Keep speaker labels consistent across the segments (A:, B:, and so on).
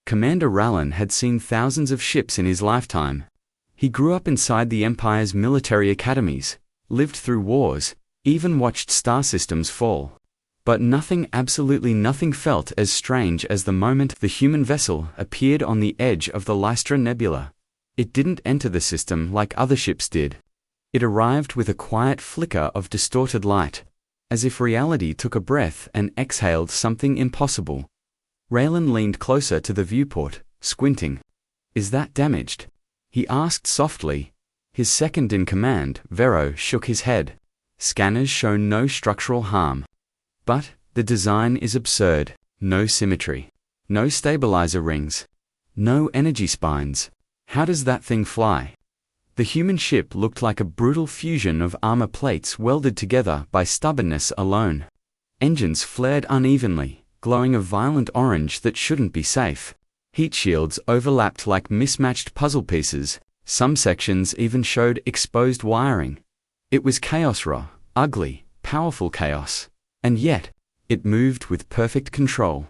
A: Commander Rallan had seen thousands of ships in his lifetime. He grew up inside the Empire's military academies, lived through wars, even watched star systems fall. But nothing, absolutely nothing, felt as strange as the moment the human vessel appeared on the edge of the Lystra Nebula. It didn't enter the system like other ships did. It arrived with a quiet flicker of distorted light, as if reality took a breath and exhaled something impossible. Raylan leaned closer to the viewport, squinting. "Is that damaged?" he asked softly. His second-in-command, Vero, shook his head. "Scanners show no structural harm. But the design is absurd. No symmetry. No stabilizer rings. No energy spines. How does that thing fly?" The human ship looked like a brutal fusion of armor plates welded together by stubbornness alone. Engines flared unevenly, glowing a violent orange that shouldn't be safe. Heat shields overlapped like mismatched puzzle pieces. Some sections even showed exposed wiring. It was chaos, raw, ugly, powerful chaos. And yet, it moved with perfect control.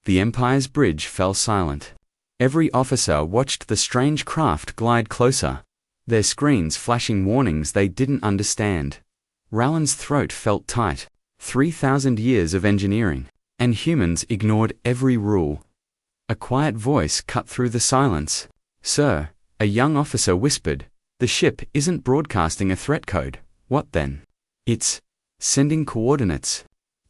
A: The Empire's bridge fell silent. Every officer watched the strange craft glide closer, their screens flashing warnings they didn't understand. Rallan's throat felt tight. 3,000 years of engineering, and humans ignored every rule. A quiet voice cut through the silence. "Sir," a young officer whispered, "the ship isn't broadcasting a threat code." "What then?" "It's sending coordinates.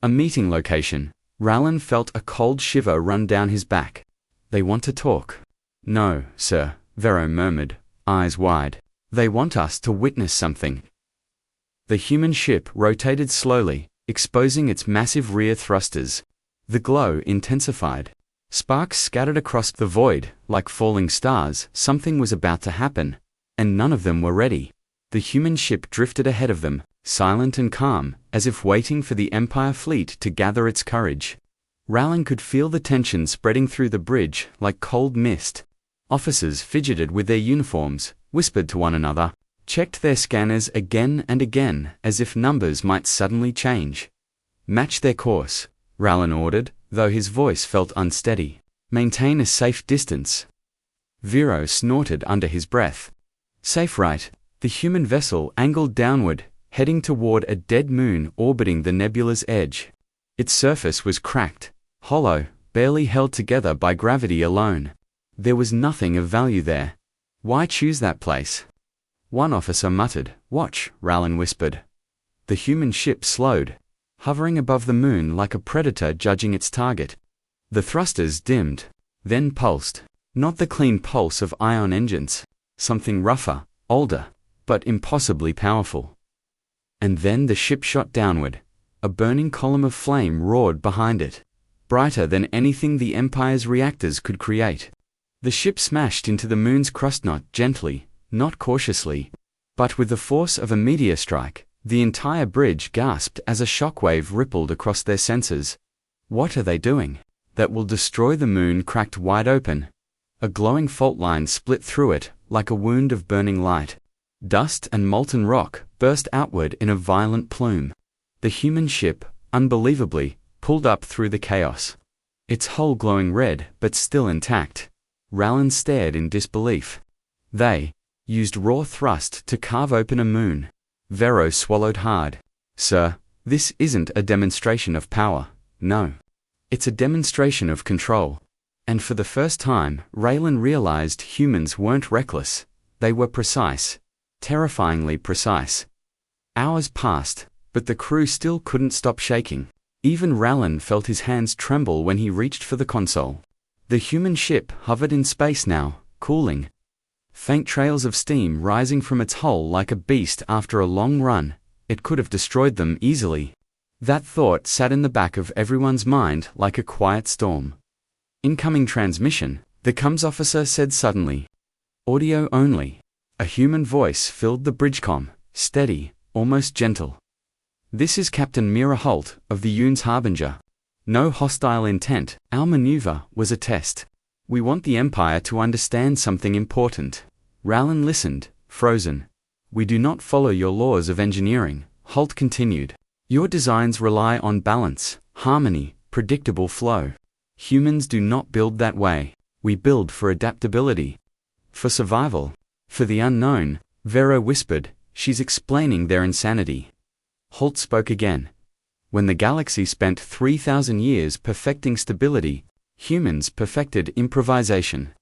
A: A meeting location." Rallan felt a cold shiver run down his back. "They want to talk." "No, sir," Vero murmured, eyes wide. "They want us to witness something." The human ship rotated slowly, exposing its massive rear thrusters. The glow intensified. Sparks scattered across the void like falling stars. Something was about to happen, and none of them were ready. The human ship drifted ahead of them, silent and calm, as if waiting for the Empire fleet to gather its courage. Rallan could feel the tension spreading through the bridge like cold mist. Officers fidgeted with their uniforms, whispered to one another, checked their scanners again and again as if numbers might suddenly change. "Match their course," Rallan ordered, though his voice felt unsteady. "Maintain a safe distance." Vero snorted under his breath. "Safe, right?" The human vessel angled downward, heading toward a dead moon orbiting the nebula's edge. Its surface was cracked, hollow, barely held together by gravity alone. There was nothing of value there. "Why choose that place?" One officer muttered. "Watch," Rallan whispered. The human ship slowed, hovering above the moon like a predator judging its target. The thrusters dimmed, then pulsed. Not the clean pulse of ion engines. Something rougher, older, but impossibly powerful. And then the ship shot downward. A burning column of flame roared behind it, brighter than anything the Empire's reactors could create. The ship smashed into the moon's crust, not gently, not cautiously, but with the force of a meteor strike. The entire bridge gasped as a shockwave rippled across their senses. "What are they doing?" "That will destroy the moon," cracked wide open. A glowing fault line split through it, like a wound of burning light. Dust and molten rock burst outward in a violent plume. The human ship, unbelievably, pulled up through the chaos. Its hull glowing red, but still intact. Rallan stared in disbelief. "They used raw thrust to carve open a moon." Vero swallowed hard. "Sir, this isn't a demonstration of power. No. It's a demonstration of control." And for the first time, Raylan realized humans weren't reckless. They were precise. Terrifyingly precise. Hours passed, but the crew still couldn't stop shaking. Even Rallan felt his hands tremble when he reached for the console. The human ship hovered in space now, cooling. Faint trails of steam rising from its hull like a beast after a long run. It could have destroyed them easily. That thought sat in the back of everyone's mind like a quiet storm. "Incoming transmission," the comms officer said suddenly. "Audio only." A human voice filled the bridgecom, steady, almost gentle. "This is Captain Mira Holt of the Yoon's Harbinger. No hostile intent. Our maneuver was a test. We want the Empire to understand something important." Rallan listened, frozen. "We do not follow your laws of engineering," Holt continued. "Your designs rely on balance, harmony, predictable flow. Humans do not build that way. We build for adaptability. For survival. For the unknown, Vero whispered. She's explaining their insanity. Holt spoke again. When the galaxy spent 3,000 years perfecting stability, humans perfected improvisation.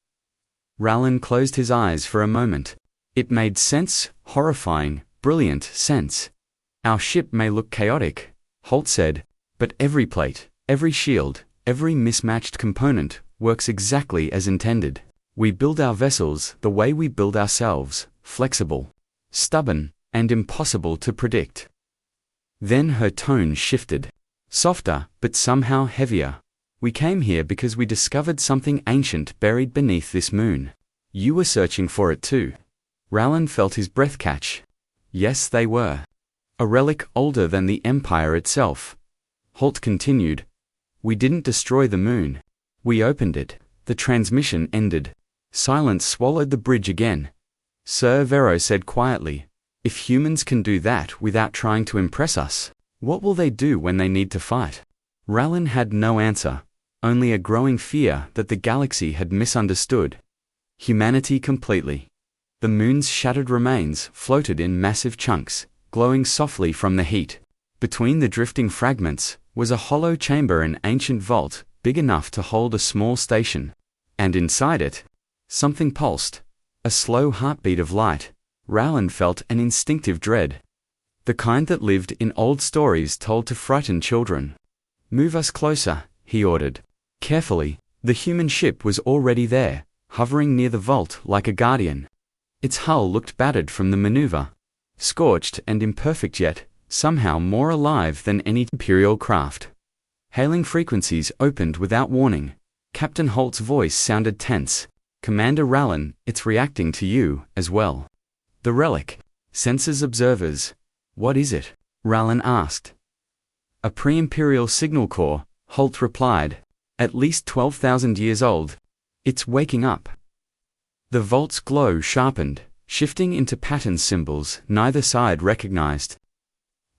A: Rallan closed his eyes for a moment. It made sense, horrifying, brilliant sense. Our ship may look chaotic, Holt said, but every plate, every shield, every mismatched component works exactly as intended. We build our vessels the way we build ourselves, flexible, stubborn, and impossible to predict. Then her tone shifted. Softer, but somehow heavier. We came here because we discovered something ancient buried beneath this moon. You were searching for it too. Rallan felt his breath catch. Yes, they were. A relic older than the Empire itself. Holt continued. We didn't destroy the moon. We opened it. The transmission ended. Silence swallowed the bridge again. Sir, Vero said quietly. If humans can do that without trying to impress us, what will they do when they need to fight? Rallan had no answer, only a growing fear that the galaxy had misunderstood humanity completely. The moon's shattered remains floated in massive chunks, glowing softly from the heat. Between the drifting fragments was a hollow chamber, an ancient vault, big enough to hold a small station. And inside it, something pulsed, a slow heartbeat of light. Rallan felt an instinctive dread. The kind that lived in old stories told to frighten children. Move us closer, he ordered. Carefully, the human ship was already there, hovering near the vault like a guardian. Its hull looked battered from the maneuver, scorched and imperfect yet, somehow more alive than any Imperial craft. Hailing frequencies opened without warning. Captain Holt's voice sounded tense. Commander Rallan, it's reacting to you, as well. The relic. Sensors observers. What is it? Rallan asked. A pre-Imperial signal core, Holt replied. At least 12,000 years old. It's waking up. The vault's glow sharpened, shifting into pattern symbols neither side recognized.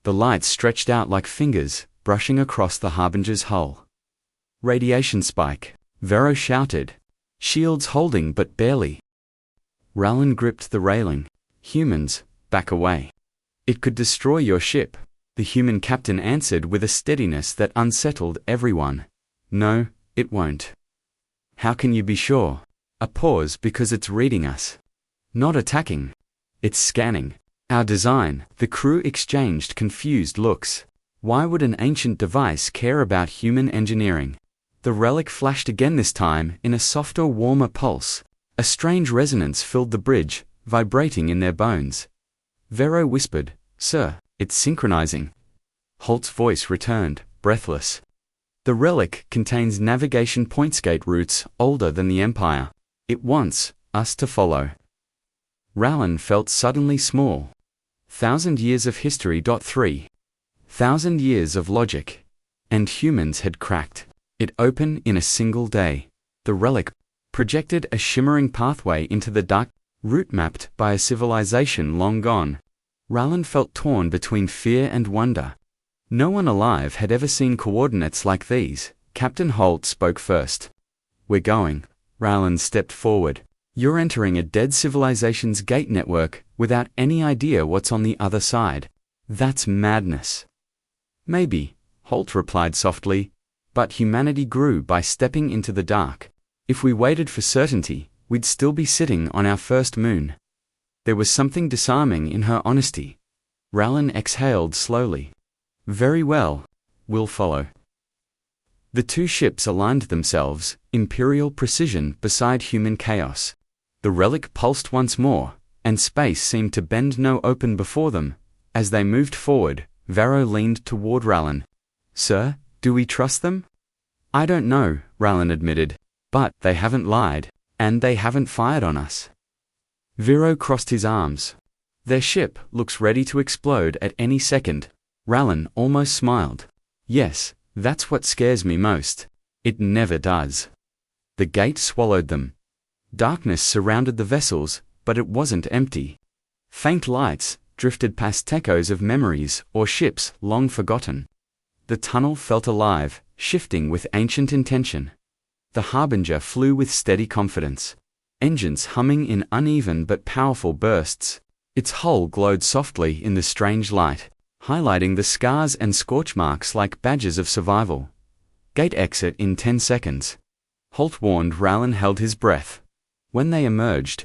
A: The lights stretched out like fingers, brushing across the Harbinger's hull. Radiation spike, Vero shouted. Shields holding but barely. Rallan gripped the railing. Humans, back away. It could destroy your ship, the human captain answered with a steadiness that unsettled everyone. No, it won't. How can you be sure? A pause because it's reading us. Not attacking. It's scanning. Our design. The crew exchanged confused looks. Why would an ancient device care about human engineering? The relic flashed again, this time in a softer, warmer pulse. A strange resonance filled the bridge, vibrating in their bones. Vero whispered, Sir, it's synchronizing. Holt's voice returned, breathless. The relic contains navigation pointsgate routes older than the Empire. It wants us to follow. Rallan felt suddenly small. 1,000 years of history. 3,000 years of logic. And humans had cracked it open in a single day. The relic projected a shimmering pathway into the dark, route mapped by a civilization long gone. Rallan felt torn between fear and wonder. No one alive had ever seen coordinates like these. Captain Holt spoke first. We're going. Rallan stepped forward. You're entering a dead civilization's gate network without any idea what's on the other side. That's madness. Maybe, Holt replied softly, but humanity grew by stepping into the dark. If we waited for certainty, we'd still be sitting on our first moon. There was something disarming in her honesty. Rallan exhaled slowly. Very well, we'll follow. The two ships aligned themselves, Imperial precision beside human chaos. The relic pulsed once more, and space seemed to bend no open before them. As they moved forward, Vero leaned toward Rallan. Sir, do we trust them? I don't know, Rallan admitted. But they haven't lied, and they haven't fired on us. Vero crossed his arms. Their ship looks ready to explode at any second. Rallan almost smiled. Yes, that's what scares me most. It never does. The gate swallowed them. Darkness surrounded the vessels, but it wasn't empty. Faint lights drifted past echoes of memories or ships long forgotten. The tunnel felt alive, shifting with ancient intention. The Harbinger flew with steady confidence, engines humming in uneven but powerful bursts. Its hull glowed softly in the strange light, highlighting the scars and scorch marks like badges of survival. Gate exit in 10 seconds. Holt warned. Rowland held his breath. When they emerged,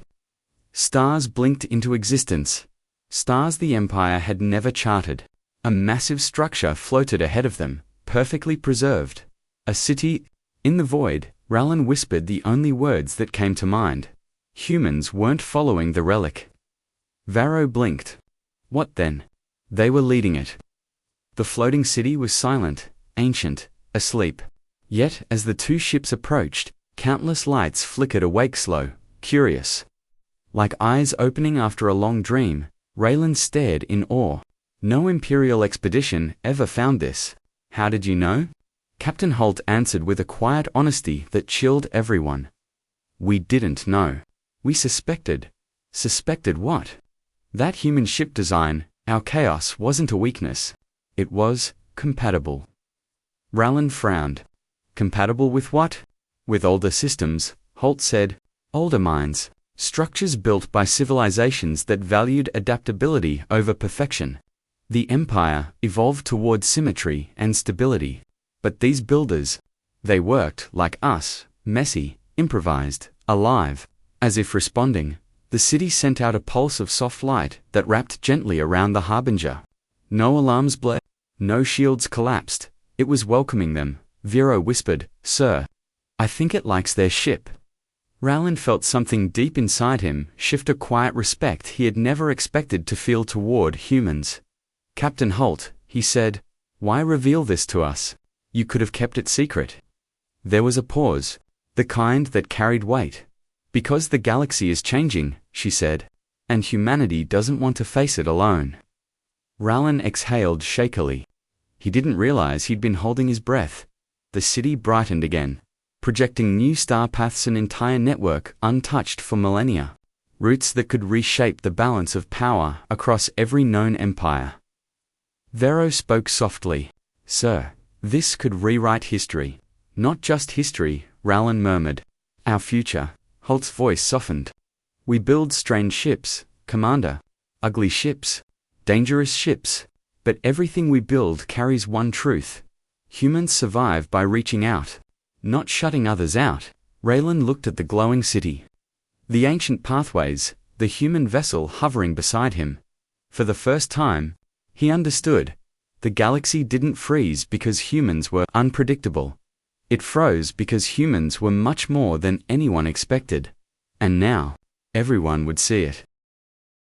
A: stars blinked into existence. Stars the Empire had never charted. A massive structure floated ahead of them, perfectly preserved. A city. In the void, Rowland whispered the only words that came to mind. Humans weren't following the relic. Varro blinked. What then? They were leading it. The floating city was silent, ancient, asleep. Yet, as the two ships approached, countless lights flickered awake, slow, curious. Like eyes opening after a long dream, Raylan stared in awe. No Imperial expedition ever found this. How did you know? Captain Holt answered with a quiet honesty that chilled everyone. We didn't know. We suspected. Suspected what? That human ship design, our chaos, wasn't a weakness. It was compatible. Rowland frowned. Compatible with what? With older systems, Holt said. Older minds. Structures built by civilizations that valued adaptability over perfection. The Empire evolved toward symmetry and stability. But these builders, they worked like us, messy, improvised, alive. As if responding, the city sent out a pulse of soft light that wrapped gently around the Harbinger. No alarms blared, no shields collapsed. It was welcoming them. Vero whispered, Sir, I think it likes their ship. Rowland felt something deep inside him shift, a quiet respect he had never expected to feel toward humans. Captain Holt, he said, why reveal this to us? You could have kept it secret. There was a pause, the kind that carried weight. Because the galaxy is changing, she said, and humanity doesn't want to face it alone. Rowland exhaled shakily. He didn't realize he'd been holding his breath. The city brightened again, projecting new star paths, an entire network untouched for millennia. Routes that could reshape the balance of power across every known empire. Vero spoke softly. Sir, this could rewrite history. Not just history, Rowland murmured. Our future. Holt's voice softened. We build strange ships, Commander. Ugly ships. Dangerous ships. But everything we build carries one truth. Humans survive by reaching out, not shutting others out. Raylan looked at the glowing city. The ancient pathways, the human vessel hovering beside him. For the first time, he understood. The galaxy didn't freeze because humans were unpredictable. It froze because humans were much more than anyone expected. And now, everyone would see it.